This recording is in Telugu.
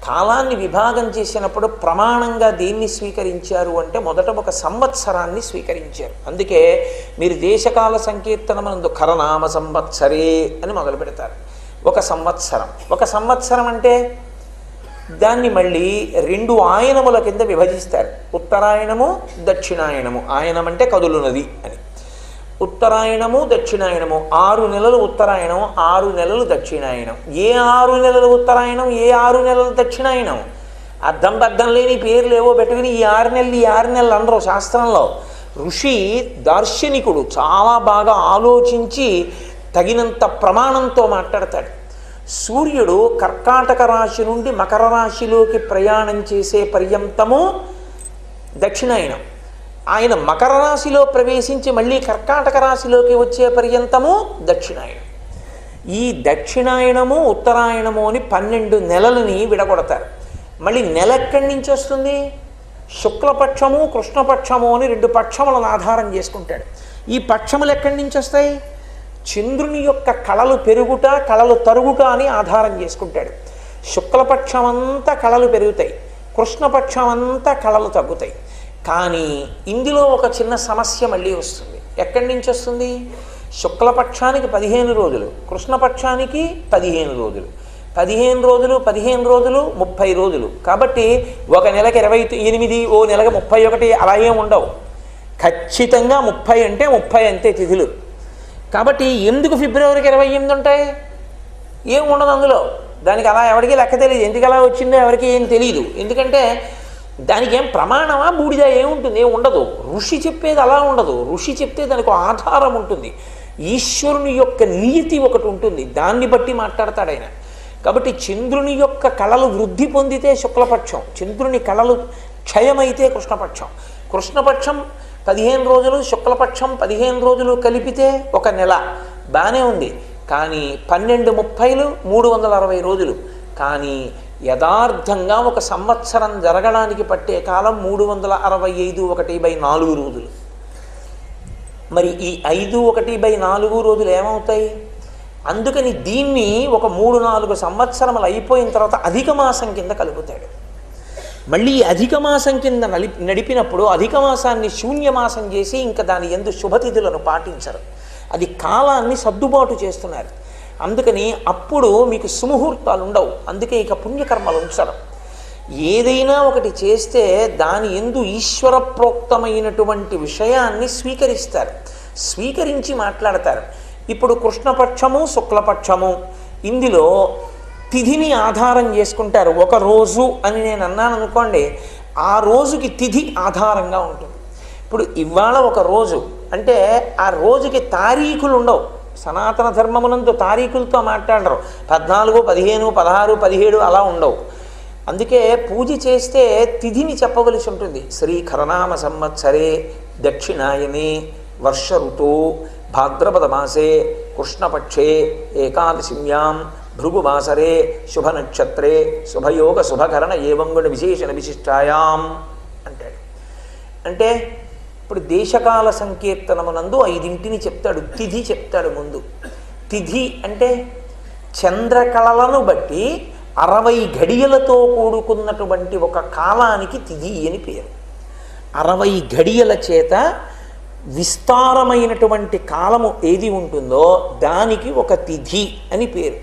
కాలాన్ని విభాగం చేసినప్పుడు ప్రమాణంగా దేన్ని స్వీకరించారు అంటే మొదట ఒక సంవత్సరాన్ని స్వీకరించారు. అందుకే మీరు దేశకాల సంకీర్తనమందు ఖరనామ సంవత్సరే అని మొదలు పెడతారు. ఒక సంవత్సరం అంటే దాన్ని మళ్ళీ 2 ఆయనముల కింద విభజిస్తారు. ఉత్తరాయణము, దక్షిణాయనము. ఆయనం అంటే కదులునది అని. ఉత్తరాయణము, దక్షిణాయనము. 6 నెలలు ఉత్తరాయణం, 6 నెలలు దక్షిణాయనం. ఏ 6 నెలలు ఉత్తరాయణం, ఏ 6 నెలలు దక్షిణాయనం? అర్థం బద్దం లేని పేర్లు ఏవో పెట్టుకుని ఈ 6 నెలలు అనరు శాస్త్రంలో. ఋషి దార్శనికుడు చాలా బాగా ఆలోచించి తగినంత ప్రమాణంతో మాట్లాడతాడు. సూర్యుడు కర్కాటక రాశి నుండి మకర రాశిలోకి ప్రయాణం చేసే పర్యంతము దక్షిణాయనం. ఆయన మకర రాశిలో ప్రవేశించి మళ్ళీ కర్కాటక రాశిలోకి వచ్చే పర్యంతము దక్షిణాయనం. ఈ దక్షిణాయనము ఉత్తరాయణము అని 12 నెలలని విడగొడతారు. మళ్ళీ నెల ఎక్కడి నుంచి వస్తుంది? శుక్లపక్షము కృష్ణపక్షము అని 2 పక్షములను ఆధారం చేసుకుంటాడు. ఈ పక్షములు ఎక్కడి నుంచి వస్తాయి? చంద్రుని యొక్క కళలు పెరుగుట కళలు తరుగుట అని ఆధారం చేసుకుంటాడు. శుక్లపక్షమంతా కళలు పెరుగుతాయి, కృష్ణపక్షమంతా కళలు తగ్గుతాయి. కానీ ఇందులో ఒక చిన్న సమస్య మళ్ళీ వస్తుంది. ఎక్కడి నుంచి వస్తుంది? శుక్లపక్షానికి 15 రోజులు, కృష్ణపక్షానికి 15 రోజులు. 15 రోజులు 30 రోజులు. కాబట్టి ఒక నెలకి 28, ఓ నెలకి 31 అలా ఏం ఉండవు. ఖచ్చితంగా 30 అంటే 30 అంతే తిథులు. కాబట్టి ఎందుకు ఫిబ్రవరికి 28 ఉంటాయి? ఏం ఉండదు అందులో. దానికి అలా ఎవరికి లెక్క తెలియదు. ఎందుకు అలా వచ్చిందో ఎవరికి ఏం తెలియదు. ఎందుకంటే దానికి ఏం ప్రమాణమా బూడిద ఏముంటుంది? ఏం ఉండదు. ఋషి చెప్పేది అలా ఉండదు. ఋషి చెప్తే దానికి ఆధారం ఉంటుంది. ఈశ్వరుని యొక్క నియతి ఒకటి ఉంటుంది, దాన్ని బట్టి మాట్లాడతాడు ఆయన. కాబట్టి చంద్రుని యొక్క కళలు వృద్ధి పొందితే శుక్లపక్షం, చంద్రుని కళలు క్షయమైతే కృష్ణపక్షం. కృష్ణపక్షం 15 రోజులు, శుక్లపక్షం 15 రోజులు కలిపితే ఒక నెల. బాగానే ఉంది. కానీ 12 30లు 360 రోజులు. కానీ యథార్థంగా ఒక సంవత్సరం జరగడానికి పట్టే కాలం 365 1/4 రోజులు. మరి ఈ 5 1/4 రోజులు ఏమవుతాయి? అందుకని దీన్ని ఒక 3-4 సంవత్సరములు అయిపోయిన తర్వాత అధిక మాసం కింద కలుపుతాడు. మళ్ళీ అధిక మాసం కింద నడిపినప్పుడు అధిక మాసాన్ని శూన్యమాసం చేసి ఇంకా దాని యందు శుభతిథులను పాటించరు. అది కాలాన్ని సర్దుబాటు చేస్తున్నారు. అందుకని అప్పుడు మీకు సుముహూర్తాలు ఉండవు. అందుకే ఇక పుణ్యకర్మలు ఉంచరు. ఏదైనా ఒకటి చేస్తే దాని యందు ఈశ్వర ప్రోక్తమైనటువంటి విషయాన్ని స్వీకరిస్తారు, స్వీకరించి మాట్లాడతారు. ఇప్పుడు కృష్ణపక్షము శుక్లపక్షము ఇందులో తిథిని ఆధారం చేసుకుంటారు. ఒక రోజు అని నేను అన్నాను అనుకోండి, ఆ రోజుకి తిథి ఆధారంగా ఉంటుంది. ఇప్పుడు ఇవాళ ఒక రోజు అంటే ఆ రోజుకి తారీఖులు ఉండవు. సనాతన ధర్మమునందు తారీఖులతో మాట్లాడరు. 14, 15, 16, 17 అలా ఉండవు. అందుకే పూజ చేస్తే తిథిని చెప్పవలసి ఉంటుంది. శ్రీఖరనామ సంవత్సరే దక్షిణాయనే వర్ష ఋతో భాద్రపద మాసే కృష్ణపక్షే ఏకాదశిన్యాం భృగువాసరే శుభనక్షత్రే శుభయోగ శుభకరణ ఏవంగుణ విశేషణ విశిష్టాయాం అంటాడు. అంటే ఇప్పుడు దేశకాల సంకీర్తనమునందు 5 చెప్తాడు. తిథి చెప్తాడు ముందు. తిథి అంటే చంద్రకళలను బట్టి 60 ఘడియలతో కూడుకున్నటువంటి ఒక కాలానికి తిథి అని పేరు. 60 ఘడియల చేత విస్తారమైనటువంటి కాలము ఏది ఉంటుందో దానికి ఒక తిథి అని పేరు.